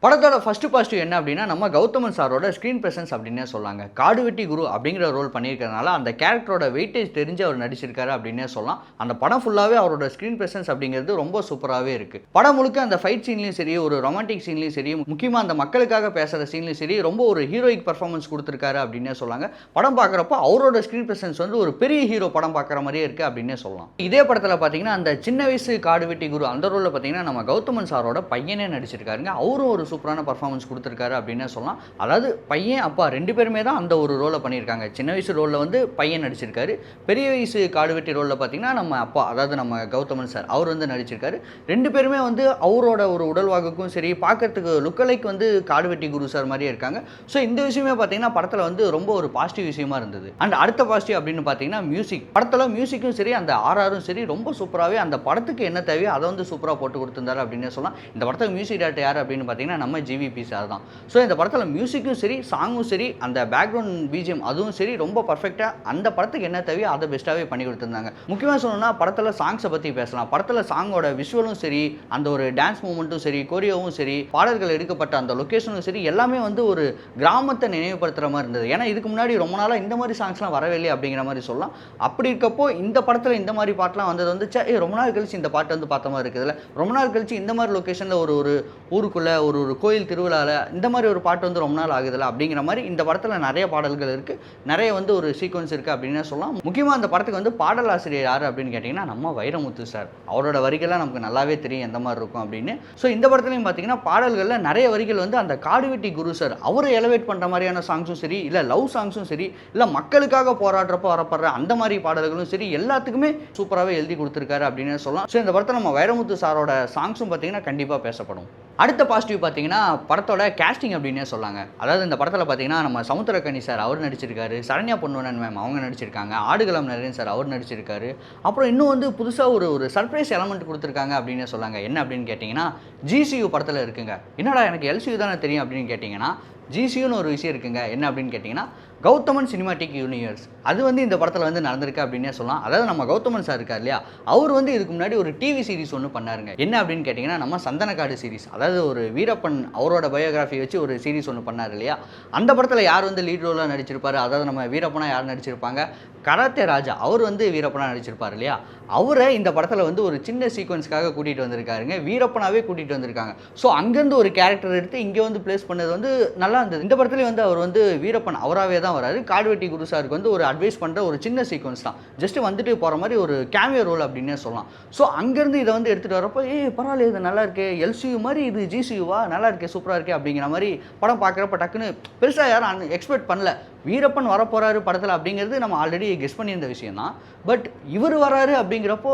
படத்தோட first positive என்ன அப்படின்னா நம்ம கௌதமன் சாரோட ஸ்க்ரீன் பிரசன்ஸ் அப்படின்னே சொல்லாங்க. காடுவெட்டி குரு அப்படிங்கிற ரோல் பண்ணியிருக்கிறதுனால அந்த கேரக்டரோட வெயிட்டேஜ் தெரிஞ்சு அவர் நடிச்சிருக்காரு அப்படின்னே சொல்லலாம். அந்த படம் ஃபுல்லாகவே அவரோட ஸ்க்ரீன் பிரசன்ஸ் அப்படிங்கிறது ரொம்ப சூப்பராகவே இருக்குது. படம் முழுக்க அந்த ஃபைட் சீன்லையும் சரி, ஒரு ரொமான்டிக் சீன்லையும் சரி, முக்கியமாக அந்த மக்களுக்காக பேசுகிற சீன்லையும் சரி ரொம்ப ஒரு ஹீரோயிக் பர்ஃபார்மன்ஸ் கொடுத்துருக்காரு அப்படின்னே சொல்லாங்க. படம் பார்க்குறப்போ அவரோட ஸ்க்ரீன் பிரசன்ஸ் வந்து ஒரு பெரிய ஹீரோ படம் பார்க்குற மாதிரியே இருக்குது அப்படின்னே சொல்லலாம். இதே படத்தில் பார்த்தீங்கன்னா அந்த சின்ன வயசு காடுவெட்டி குரு அந்த ரோலில் பார்த்தீங்கன்னா நம்ம கௌதமன் சாரோட பையனே நடிச்சிருக்காருங்க. அவரும் ஒரு சூப்பரான பர்ஃபார்மன்ஸ் கொடுத்துருக்காரு அப்படின்னு சொல்லலாம். அதாவது பையன் அப்பா ரெண்டு பேருமே தான் அந்த ஒரு ரோலை பண்ணியிருக்காங்க. சின்ன வயசு ரோலில் வந்து பையன் நடிச்சிருக்காரு, பெரிய வயசு காடுவெட்டி ரோலில் பார்த்தீங்கன்னா நம்ம அப்பா அதாவது நம்ம கௌதமன் சார் அவர் வந்து நடிச்சிருக்காரு. ரெண்டு பேருமே வந்து அவரோட ஒரு உடல்வாகுக்கும் சரி பார்க்கறதுக்கு லுக்கலைக்கு வந்து காடுவெட்டி குரு சார் மாதிரியே இருக்காங்க. ஸோ இந்த விஷயமே பார்த்தீங்கன்னா படத்தில் வந்து ரொம்ப ஒரு பாசிட்டிவ் விஷயமா இருந்தது. அண்ட் அடுத்த பாசிட்டிவ் அப்படின்னு பார்த்தீங்கன்னா மியூசிக். படத்தில் மியூசிக்கும் சரி அந்த ஆர்ஆரும் சரி ரொம்ப சூப்பராகவே அந்த படத்துக்கு என்ன தேவையோ அதை வந்து சூப்பராக போட்டு கொடுத்துருந்தாரு அப்படின்னு சொல்லலாம். இந்த படத்துக்கு மியூசிக் டேரக்டர் யார் அப்படின்னு பார்த்தீங்கன்னா நம்ம ஜிவிபி சார் தான். ஸோ இந்த படத்தில் மியூசிக்கும் சரி சாங்கும் சரி அந்த பேக்ரவுண்ட் பிஜிஎம் அதுவும் சரி ரொம்ப பர்ஃபெக்டாக அந்த படத்துக்கு என்ன தேவையோ அதை பெஸ்ட்டாகவே பண்ணி கொடுத்துருந்தாங்க. முக்கியமாக சொல்லணும்னா படத்தில் சாங்ஸை பற்றி பேசலாம். படத்தில் சாங்கோட விஷுவலும் சரி அந்த ஒரு டான்ஸ் மூமெண்ட்டும் சரி கோரியோவும் சரி பாடல்கள் எடுக்கப்பட்ட அந்த லொக்கேஷனும் சரி எல்லாமே வந்து ஒரு கிராமத்தை நினைவுபடுத்துகிற மாதிரி இருந்தது. ஏன்னா இதுக்கு முன்னாடி ரொம்ப நாளாக இந்த மாதிரி சாங்ஸ்லாம் வரவே இல்லை அப்படிங்கிற மாதிரி சொல்லலாம். அப்படி இருக்கப்போ இந்த படத்தில் இந்த மாதிரி பாட்டெலாம் வந்தது வந்து ரொம்ப நாள் கழிச்சு இந்த பாட்டு வந்து பார்த்த மாதிரி இருக்குதுல்ல, ரொம்ப நாள் கழிச்சு இந்த மாதிரி லொக்கேஷனில் ஒரு ஊருக்குள்ளே ஒரு கோயில் திருவிழாவில் இந்த மாதிரி ஒரு பாட்டு வந்து ரொம்ப நாள் ஆகுதுல்ல அப்படிங்கிற மாதிரி இந்த படத்தில் நிறைய பாடல்கள் இருக்குது, நிறைய வந்து ஒரு சீக்வன்ஸ் இருக்குது அப்படின்னு சொல்லலாம். முக்கியமாக அந்த படத்துக்கு வந்து பாடல் ஆசிரியர் யார் அப்படின்னு கேட்டிங்கன்னா நம்ம வைரமுத்து சார். அவரோட வரிகள்லாம் நமக்கு நல்லாவே தெரியும் எந்த மாதிரி இருக்கும் அப்படின்னு. ஸோ இந்த படத்துலையும் பார்த்தீங்கன்னா பாடல்களில் நிறைய வரிகள் வந்து அந்த காடுவெட்டி குரு சார் அவரை எலவேட் பண்ணுற மாதிரியான சாங்ஸும் சரி, இல்லை லவ் சாங்ஸும் சரி, இல்லை மக்களுக்காக போராடுறப்போ வரப்படுற அந்த மாதிரி பாடல்களும் சரி எல்லாத்துக்குமே சூப்பராகவே எழுதி கொடுத்துருக்காரு அப்படின்னு சொல்லலாம். ஸோ இந்த படத்தில் நம்ம வைரமுத்து சாரோட சாங்ஸும் பார்த்தீங்கன்னா கண்டிப்பாக பேசப்படும். அடுத்த பாசிட்டிவ் பார்த்தீங்கன்னா படத்தோட கேஸ்டிங் அப்படின்னே சொல்லாங்க. அதாவது இந்த படத்தில் பார்த்தீங்கன்னா நம்ம சமுத்திரக்கனி சார் அவர் நடிச்சிருக்காரு, சரண்யா பொன்வனன் மேம் அவங்க நடிச்சிருக்காங்க, ஆடுகளம் நரேன் சார் அவர் நடிச்சிருக்காரு. அப்புறம் இன்னும் வந்து புதுசாக ஒரு சர்ப்ரைஸ் எலமெண்ட் கொடுத்துருக்காங்க அப்படின்னே சொல்லாங்க. என்ன அப்படின்னு கேட்டிங்கன்னா ஜிசியு படத்தில் இருக்குங்க. என்னடா எனக்கு எல்சியு தானே தெரியும் அப்படின்னு கேட்டிங்கன்னா ஜிசியுன்னு ஒரு விஷயம் இருக்குங்க. என்ன அப்படின்னு கேட்டிங்கன்னா கௌதமன் சினிமாட்டிக் யூனிவர்ஸ் அது வந்து இந்த படத்தில் வந்து நடந்திருக்கு அப்படின்னே சொல்லலாம். அதாவது நம்ம கௌதமன் சார் இருக்கார் இல்லையா, அவர் வந்து இதுக்கு முன்னாடி ஒரு டிவி சீரிஸ் ஒன்று பண்ணாருங்க. என்ன அப்படின்னு கேட்டிங்கன்னா நம்ம சந்தனக்காடு சீரிஸ், அதாவது ஒரு வீரப்பன் அவரோட பயோகிராஃபி வச்சு ஒரு சீரிஸ் ஒன்று பண்ணார் இல்லையா. அந்த படத்தில் யார் வந்து லீட் ரோலாக நடிச்சிருப்பார், அதாவது நம்ம வீரப்பனா யார் நடிச்சிருப்பாங்க, கராத்தே ராஜா அவர் வந்து வீரப்பனா நடிச்சிருப்பார் இல்லையா. அவரை இந்த படத்தில் வந்து ஒரு சின்ன சீக்வன்ஸ்க்காக கூட்டிகிட்டு வந்திருக்காருங்க, வீரப்பனாவே கூட்டிகிட்டு வந்திருக்காங்க. ஸோ அங்கேருந்து ஒரு கேரக்டர் எடுத்து இங்கே வந்து பிளேஸ் பண்ணது வந்து நல்லா இருந்தது. இந்த படத்துலேயும் வந்து அவர் வந்து வீரப்பன் அவராகவே தான் வராரு. காடுவெட்டி குரு சாருக்கு வந்து ஒரு அட்வைஸ் பண்ணுற ஒரு சின்ன சீக்வன்ஸ் தான், ஜஸ்ட் வந்துட்டு போகிற மாதிரி ஒரு கேமியோ ரோல் அப்படின்னே சொல்லலாம். ஸோ அங்கேருந்து இதை வந்து எடுத்துகிட்டு வரப்போ பரவாயில்ல இது நல்லா இருக்கே, எல்சியூ மாதிரி இது ஜிசியூவா நல்லா இருக்கே சூப்பராக இருக்கே அப்படிங்கிற மாதிரி படம் பார்க்குறப்ப டக்குன்னு பெருசாக யாரும் எக்ஸ்பெக்ட் பண்ணல. வீரப்பன் வரப்போகிறாரு படத்தில் அப்படிங்கிறது நம்ம ஆல்ரெடி கெஸ் பண்ணியிருந்த விஷயம் தான். பட் இவர் வராரு அப்படிங்கிறப்போ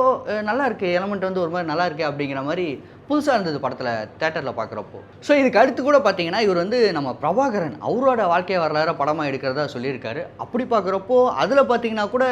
நல்லா இருக்குது எலமெண்ட் வந்து ஒரு மாதிரி நல்லா இருக்கே அப்படிங்கிற மாதிரி புதுசாக இருந்தது படத்தில் தேட்டரில் பார்க்குறப்போ. ஸோ இதுக்கு அடுத்து கூட பார்த்தீங்கன்னா இவர் வந்து நம்ம பிரபாகரன் அவரோட வாழ்க்கையை வரலாறு படமாக எடுக்கிறதா சொல்லியிருக்காரு. அப்படி பார்க்குறப்போ அதில் பார்த்தீங்கன்னா கூட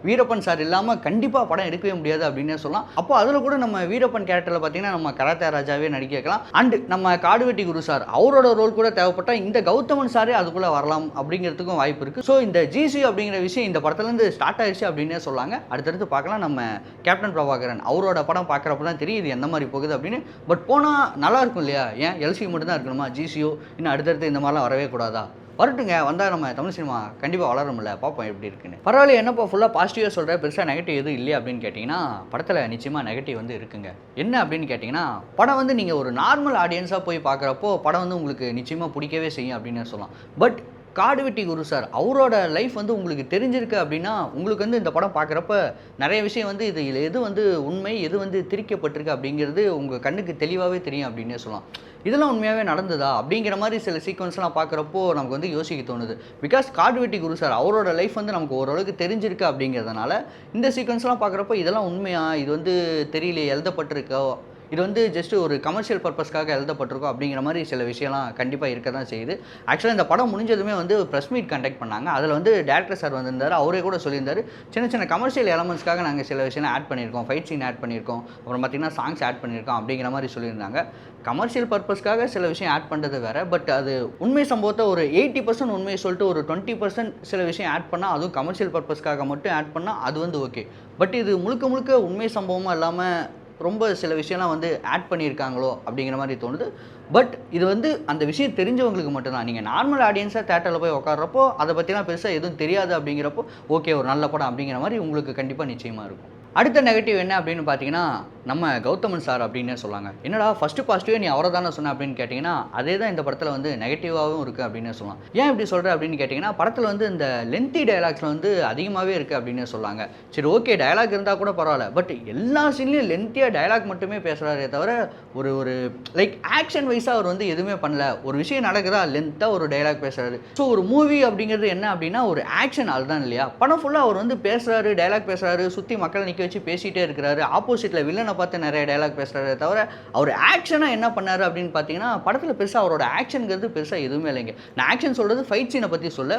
வீரப்பன் சார் இல்லாமல் கண்டிப்பாக படம் எடுக்கவே முடியாது அப்படின்னே சொல்லலாம். அப்போ அதில் கூட நம்ம வீரப்பன் கேரக்டரில் பார்த்தீங்கன்னா நம்ம கராத்தே ராஜாவே நடிக்க வைக்கலாம். அண்டு நம்ம காடுவெட்டி குரு சார் அவரோட ரோல் கூட தேவைப்பட்டால் இந்த கௌதமன் சாரே அதுக்குள்ளே வரலாம் அப்படிங்கிறதுக்கும் வாய்ப்பு இருக்குது. ஸோ இந்த ஜிசி அப்படிங்கிற விஷயம் இந்த படத்துலேருந்து ஸ்டார்ட் ஆயிடுச்சு அப்படின்னே சொல்லாங்க. அடுத்தடுத்து பார்க்கலாம். நம்ம கேப்டன் பிரபாகரன் அவரோட படம் பார்க்குறப்ப தான் தெரியுது எந்த மாதிரி போகுது அப்படின்னு. பட் போனால் நல்லா இருக்கும் இல்லையா, ஏன் எல்சியூ மட்டும் தான் இருக்கணுமா, ஜிசியோ இன்னும் அடுத்தடுத்து இந்த மாதிரிலாம் வரவே கூடாதா, வரட்டுங்க வந்தால் நம்ம தமிழ் சினிமா கண்டிப்பாக வளரும்ல, பார்ப்போம் எப்படி இருக்குன்னு. பரவாயில்ல என்னப்பா ஃபுல்லாக பாசிட்டிவாக சொல்கிறேன், பெருசாக நெகட்டிவ் எதுவும் இல்லையா அப்படின்னு கேட்டிங்கன்னா படத்தில் நிச்சயமாக நெகட்டிவ் வந்து இருக்குங்க. என்ன அப்படின்னு கேட்டிங்கன்னா படம் வந்து நீங்கள் ஒரு நார்மல் ஆடியன்ஸாக போய் பார்க்குறப்போ படம் வந்து உங்களுக்கு நிச்சயமாக பிடிக்கவே செய்யும் அப்படின்னு சொல்லலாம். பட் காடுவெட்டி குரு சார் அவரோட லைஃப் வந்து உங்களுக்கு தெரிஞ்சிருக்கு அப்படின்னா உங்களுக்கு வந்து இந்த படம் பார்க்குறப்ப நிறைய விஷயம் வந்து இது எது வந்து உண்மை எது வந்து திரிக்கப்பட்டிருக்கு அப்படிங்கிறது உங்கள் கண்ணுக்கு தெளிவாகவே தெரியும் அப்படின்னே சொல்லலாம். இதெல்லாம் உண்மையாகவே நடந்ததா அப்படிங்கிற மாதிரி சில சீக்வன்ஸ்லாம் பார்க்குறப்போ நமக்கு வந்து யோசிக்க தோணுது. பிகாஸ் காடுவெட்டி குரு சார் அவரோட லைஃப் வந்து நமக்கு ஓரளவுக்கு தெரிஞ்சிருக்கு அப்படிங்கிறதுனால இந்த சீக்வன்ஸ்லாம் பார்க்குறப்போ இதெல்லாம் உண்மையா, இது வந்து தெரியல எழுதப்பட்டிருக்கோ, இது வந்து ஜஸ்ட் ஒரு கமர்ஷியல் பர்பஸ்க்காக எழுதப்பட்டிருக்கோம் அப்படிங்கிற மாதிரி சில விஷயம்லாம் கண்டிப்பாக இருக்க தான் செய்யுது. ஆக்சுவலாக இந்த படம் முடிஞ்சதுமே வந்து ப்ரெஸ் மீட் கண்டக்ட் பண்ணாங்க. அதில் வந்து டேரக்டர் சார் வந்திருந்தார். அவரே கூட சொல்லியிருந்தார் சின்ன சின்ன கமர்ஷியல் எலமெண்ட்ஸ்க்காக நாங்கள் சில விஷயம் ஆட் பண்ணியிருக்கோம், ஃபைட் சீன் ஆட் பண்ணியிருக்கோம், அப்புறம் பார்த்திங்கன்னா சாங்ஸ் ஆட் பண்ணியிருக்கோம் அப்படிங்கிற மாதிரி சொல்லியிருந்தாங்க. கமர்ஷியல் பர்பஸ்க்காக சில விஷயம் ஆட் பண்ணுறது வேறு. பட் அது உண்மை சம்பவத்தை ஒரு 80% உண்மையை சொல்லிட்டு ஒரு 20% சில விஷயம் ஆட் பண்ணால், அதுவும் கமர்ஷியல் பர்பஸ்க்காக மட்டும் ஆட் பண்ணால் அது வந்து ஓகே. பட் இது முழுக்க முழுக்க உண்மை சம்பவமாக இல்லாமல் ரொம்ப சில விஷயம்லாம் வந்து ஆட் பண்ணியிருக்காங்களோ அப்படிங்கிற மாதிரி தோணுது. பட் இது வந்து அந்த விஷயம் தெரிஞ்சவங்களுக்கு மட்டும்தான். நீங்க நார்மல் ஆடியன்ஸா தியேட்டர்ல போய் உட்கார்றப்போ, அத பத்திலாம் பெருசா எதுவும் தெரியாது அப்படிங்கிறப்போ, ஓகே ஒரு நல்ல படம் அப்படிங்கிற மாரி உங்களுக்கு கண்டிப்பா நிச்சயமா இருக்கும். அடுத்த நெகட்டிவ் என்ன அப்படின்னு பார்த்தீங்கன்னா, நம்ம கௌதமன் சார் அப்படின்னே சொல்லாங்க. என்னடா ஃபர்ஸ்ட் பாசிட்டிவே நீ அவர தான சொன்ன அப்படின்னு கேட்டீங்கன்னா, அதே தான் இந்த படத்துல வந்து நெகட்டிவாவும் இருக்கு அப்படின்னே சொல்லலாம். ஏன் இப்படி சொல்றேன் அப்படின்னு கேட்டீங்கன்னா, படத்துல வந்து இந்த லென்த்தி டயலாக்ஸ்ல வந்து அதிகமாவே இருக்கு அப்படின்னே சொல்லாங்க. சரி ஓகே டயலாக் இருந்தா கூட பரவால்ல. பட் எல்லா சீன்லயும் லென்த்தியா டயலாக் மட்டுமே பேசுறாரே தவிர, ஒரு ஒரு லைக் ஆக்ஷன் வைஸா அவர் வந்து எதுவுமே பண்ணல. ஒரு விஷயம் நடக்குதா லென்த்தா ஒரு டயலாக் பேசுறாரு. ஸோ ஒரு மூவி அப்படிங்கிறது என்ன அப்படின்னா, ஒரு ஆக்ஷன் அதுதான் இல்லையா? படம் ஃபுல்லா அவர் வந்து பேசுறாரு, டயலாக் பேசுறாரு, சுத்தி மக்களை நிக்க வச்சு பேசிட்டே இருக்கிறாரு. ஆப்போசிட்ல வில்லனை பார்த்து நிறைய டயலாக் பேசுறாரே தவிர, அவர் ஆக்ஷனா என்ன பண்ணாரு அப்படின்னு பார்த்தீங்கன்னா, படத்துல பெருசா அவரோட ஆக்ஷன்ங்கிறது பெருசா எதுவுமே இல்லைங்க. நான் ஆக்ஷன் சொல்றது ஃபைட் சீனை பத்தி சொல்ல.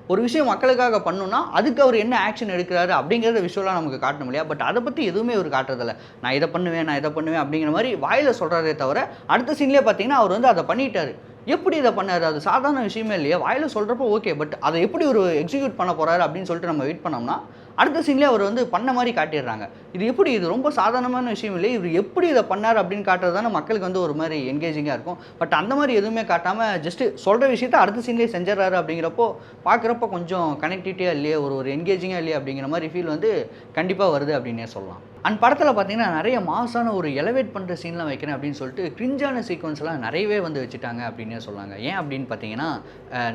ஒரு விஷயம் மக்களுக்காக பண்ணணும்னா, அதுக்கு அவர் என்ன ஆக்ஷன் எடுக்கிறாரு அப்படிங்கிறத விஷுவலா நமக்கு காட்டணும் இல்லையா? பட் அத பத்தி எதுவுமே அவர் காட்டுறதில்ல. நான் இத பண்ணுவேன், நான் இத பண்ணுவேன் அப்படிங்கிற மாரி வாயில சொல்றாரே தவிர, அடுத்த சீன்லயே பார்த்தீங்கன்னா, அவர் வந்து அத பண்ணிட்டாரு. எப்படி இத பண்ணாரு? அது சாதாரண விஷயமே இல்லையே. வாயில சொல்றப்போ ஓகே. பட் அத எப்படி ஒரு எக்ஸிக்யூட் பண்ண போறாரு அப்படின்னு சொல்லிட்டு நம்ம வெயிட் பண்ணோம்னா, அடுத்த சீன்லயே அவர் வந்து பண்ண மாரி காட்டிடுறாங்க. இது எப்படி? இது ரொம்ப சாதாரணமான விஷயம் இல்லையே. இவரு எப்படி இத பண்ணாரு அப்படின்னு காட்டுறது தானே மக்களுக்கு வந்து ஒரு மாரி என்கேஜிங்கா இருக்கும். பட் அந்த மாரி எதுவுமே காட்டாம ஜஸ்ட் சொல்ற விஷயத்த அடுத்த சீன்லயே செஞ்சுர்றாரு அப்படிங்கிறப்போ, பார்க்குறப்போ கொஞ்சம் கனெக்டிவிட்டியா இல்லையே, ஒரு ஒரு என்கேஜிங்கா இல்லையே அப்படிங்கிற மாரி ஃபீல் வந்து கண்டிப்பா வருது அப்படின்னே சொல்லலாம். அண்ட் படத்துல பார்த்தீங்கன்னா, நெறைய மாஸான ஒரு எலவேட் பண்ற சீன்லாம் வைக்கிறேன் அப்படின்னு சொல்லிட்டு, கிரிஞ்சான சீக்வென்ஸ்லாம் நெறையவே வந்து வச்சுட்டாங்க அப்படின்னே சொல்லலாங்க. ஏன் அப்படின்னு பார்த்தீங்கன்னா,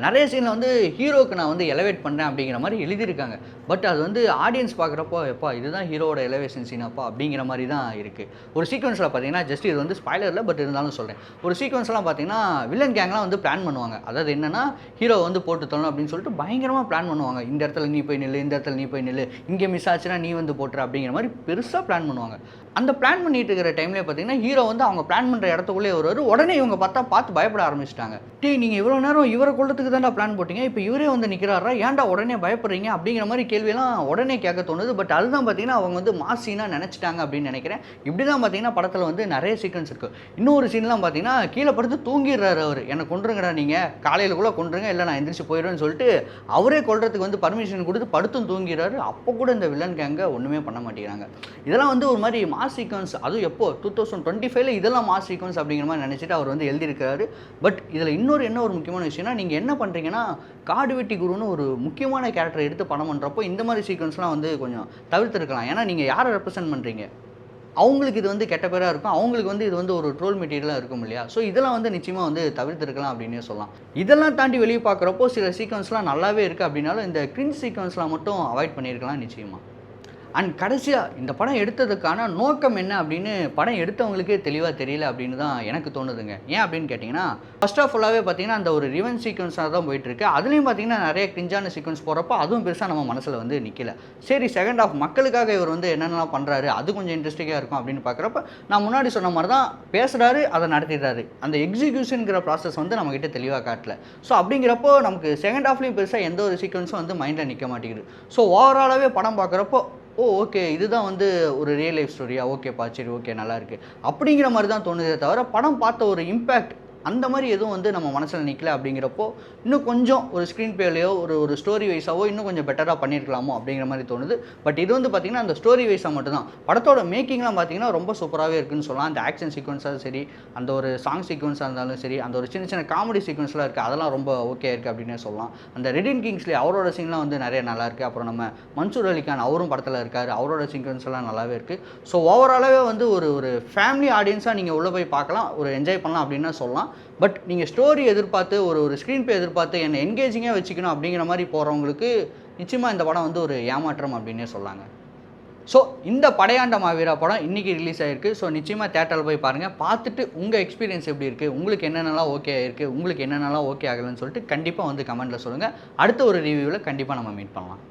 நெறைய சீன்ல வந்து ஹீரோக்கு நான் வந்து எலவேட் பண்றேன் அப்படிங்கிற மாரி எழுதியிருக்காங்க. பட் அது வந்து ஆடியன்ஸ் பார்க்குறப்போ, "எப்பா இதுதான் ஹீரோவோட எலவேஷன் சீனாப்பா" அப்படிங்கிற மாரி தான் இருக்கு. ஒரு சீக்வென்ஸ்ல பார்த்தீங்கன்னா, ஜஸ்ட் இது வந்து ஸ்பாய்லர் இல்ல, பட் இருந்தாலும் சொல்றேன். ஒரு சீக்வென்ஸ்லாம் பார்த்தீங்கன்னா, வில்லன் கேங்லாம் வந்து பிளான் பண்ணுவாங்க. அதாவது என்னன்னா, ஹீரோவ வந்து போட்டு தள்ளணும் அப்படின்னு சொல்லிட்டு பயங்கரமா பிளான் பண்ணுவாங்க. இந்த இடத்துல நீ போய் நில்லு, இந்த இடத்துல நீ போய் நில்லு, இங்க மிஸ் ஆச்சுன்னா நீ வந்து போட்டுரு அப்படிங்கிற மாரி பெருசா பிளான் பண்ணுவாங்க. அந்த பிளான் பண்ணிட்டு இருக்கிற டைம்லயே பார்த்தீங்கன்னா, ஹீரோ வந்து அவங்க பிளான் பண்ற இடத்துக்குள்ளே வருவாரு. உடனே இவங்க பார்த்து பயப்பட ஆரம்பிச்சுட்டாங்க. "டேய் நீங்க இவ்வளோ நேரம் இவர கொல்றதுக்கு தான்டா பிளான் போட்டீங்க. இப்ப இவரே வந்து நிக்கிறார்றா. ஏன்டா உடனே பயப்படுறீங்க?" அப்படிங்கிற மாரி கேள்வியெல்லாம் உடனே கேட்க தோணுது. பட் அதுதான் பார்த்தீங்கன்னா, அவங்க வந்து மாஸ் சீனா நெனச்சுட்டாங்க அப்படின்னு நெனைக்கிறேன். இப்படி தான் பார்த்தீங்கன்னா, படத்துல வந்து நெறைய சீக்வென்ஸ் இருக்கு. இன்னொரு சீன்லாம் பார்த்தீங்கன்னா, கீழ படுத்து தூங்கிர்றாரு அவரு. "என்ன கொன்றுங்கடா நீங்க. காலையிலக்குள்ள கொன்றுங்க. இல்ல நான் எந்திரிச்சு போயிருவேன்னு" சொல்லிட்டு அவரே கொல்றதுக்கு வந்து பர்மிஷன் குடுத்து படுத்தும் தூங்கிறாரு. அப்ப கூட இந்த வில்லன் கேங்க ஒண்ணுமே பண்ண மாட்டேங்கிறாங்க. இதெல்லாம் வந்து ஒரு மாரி மாஸ் சீக்வென்ஸ். அதுவும் எப்போ 2025ல இதெல்லாம் மாஸ் சீக்வென்ஸ் அப்படிங்கிற மாரி நெனச்சுட்டு அவர் வந்து எழுதியிருக்காரு. பட் இதுல என்ன ஒரு முக்கியமான விஷயம்னா, நீங்க என்ன பண்றீங்கன்னா, காடுவெட்டி குருன்னு ஒரு முக்கியமான கேரக்டர எடுத்து படம் பண்றப்போ, இந்த மாரி சீக்வென்ஸ்லாம் வந்து கொஞ்சம் தவிர்த்திருக்கலாம். ஏன்னா, நீங்க யார ரெப்ரசென்ட் பண்றீங்க? அவங்களுக்கு இது வந்து கெட்ட பேரா இருக்கும். அவங்களுக்கு வந்து இது வந்து ஒரு ட்ரோல் மெட்டீரியலா இருக்கும் இல்லையா? ஸோ இதெல்லாம் வந்து நிச்சயமா வந்து தவிர்த்திருக்கலாம் அப்படின்னே சொல்லலாம். இதெல்லாம் தாண்டி வெளிய பார்க்குறப்போ, சில சீக்வென்ஸ்லாம் நல்லாவே இருக்கு அப்படின்னாலும், இந்த கிரிஞ்ச் சீக்வென்ஸ்லாம் மட்டும் அவாய்ட் பண்ணியிருக்கலாம் நிச்சயமா. அண்ட் கடைசியா இந்த படம் எடுத்ததுக்கான நோக்கம் என்ன அப்படின்னு படம் எடுத்தவங்களுக்கே தெளிவா தெரியல அப்படின்னு தான் எனக்கு தோணுதுங்க. ஏன் அப்படின்னு கேட்டீங்கன்னா, ஃபர்ஸ்ட் ஆஃப் ஃபுல்லாவே பார்த்தீங்கன்னா, அந்த ஒரு ரிவெஞ்ச் சீக்வென்ஸா தான் போயிட்டு இருக்கு. அதுலயும் பார்த்தீங்கன்னா, நெறைய கிரிஞ்சான சீக்வென்ஸ் போறப்போ அதுவும் பெருசா நம்ம மனசுல வந்து நிக்கல. சரி செகண்ட் ஹாஃப் மக்களுக்காக இவர் வந்து என்னென்னலாம் பண்றாரு, அது கொஞ்சம் இன்ட்ரெஸ்டிங்கா இருக்கும் அப்படின்னு பார்க்குறப்ப, நான் முன்னாடி சொன்ன மாரி தான் பேசுறாரு, அத நடத்திடுறாரு. அந்த எக்ஸிகியூஷன்ங்கிற ப்ராசஸ் வந்து நம்மகிட்ட தெளிவா காட்டல. ஸோ அப்படிங்கிறப்போ நமக்கு செகண்ட் ஹாஃப்லயும் பெருசா எந்த ஒரு சீக்வென்ஸும் வந்து மைண்ட்ல நிக்க மாட்டேங்குது. ஸோ ஓவராலாவே படம் பார்க்குறப்போ ஓ! ஓகே. இதுதான் வந்து ஒரு ரியல் லைஃப் ஸ்டோரியா? ஓகேப்பா. சரி ஓகே நல்லாயிருக்கு. அப்படிங்கிற மாரி தான் தோணுதே தவிர, படம் பார்த்த ஒரு இம்பேக்ட் அந்த மாரி எதுவும் வந்து நம்ம மனசுல நிக்கல அப்படிங்கிறப்போ, இன்னும் கொஞ்சம் ஒரு ஸ்க்ரீன் பிளேலயோ, ஒரு ஸ்டோரி வைஸாவோ இன்னும் கொஞ்சம் பெட்டரா பண்ணியிருக்கலாமோ அப்படிங்கிற மாரி தோணுது. பட் இது வந்து பார்த்தீங்கன்னா, அந்த ஸ்டோரி வைஸா மட்டும் தான். படத்தோட மேக்கிங்லாம் பார்த்தீங்கன்னா, ரொம்ப சூப்பராவே இருக்குன்னு சொல்லலாம். அந்த ஆக்ஷன் சீக்வென்ஸா சரி, அந்த ஒரு சாங் சீக்வென்ஸா இருந்தாலும் சரி, அந்த ஒரு சின்ன சின்ன காமெடி சீக்வென்ஸ்லாம் இருக்கு. அதெல்லாம் ரொம்ப ஓகே இருக்கு அப்படின்னே சொல்லலாம். அந்த ரெடின் கிங்ஸ்லி அவரோட சீன்லாம் வந்து நெறைய நல்லாயிருக்கு. அப்புறம் நம்ம மன்சூர் அலிகான் அவரும் படத்துல இருக்காரு. அவரோட சீக்வென்ஸ் எல்லாம் நல்லாவே இருக்கு. ஸோ ஓவராலாவே வந்து ஒரு ஃபேமிலி ஆடியன்ஸா நீங்க உள்ள போய் பார்க்கலாம். ஒரு என்ஜாய் பண்ணலாம் அப்படின்னு தான் சொல்லலாம். பட் நீங்க ஸ்டோரி எதிர்பார்த்து ஒரு ஸ்க்ரீன் பிளே எதிர்பார்த்து என்ன என்கேஜிங்கா வச்சுக்கணும் அப்படிங்கிற மாரி போறவங்களுக்கு நிச்சயமா இந்த படம் வந்து ஒரு ஏமாற்றம் அப்படின்னே சொல்லலாங்க. ஸோ இந்த படையாண்ட மாவீரா படம் இன்னைக்கு ரிலீஸ் ஆயிருக்கு. ஸோ நிச்சயமா தியேட்டர்ல போய் பாருங்க. பார்த்துட்டு உங்க எக்ஸ்பீரியன்ஸ் எப்படி இருக்கு? உங்களுக்கு என்னென்னலாம் ஓகே ஆயிருக்கு? உங்களுக்கு என்னென்னலாம் ஓகே ஆகலன்னு சொல்லிட்டு கண்டிப்பா வந்து கமெண்ட்ல சொல்லுங்க. அடுத்த ஒரு ரிவ்யூல கண்டிப்பா நம்ம மீட் பண்ணலாம்.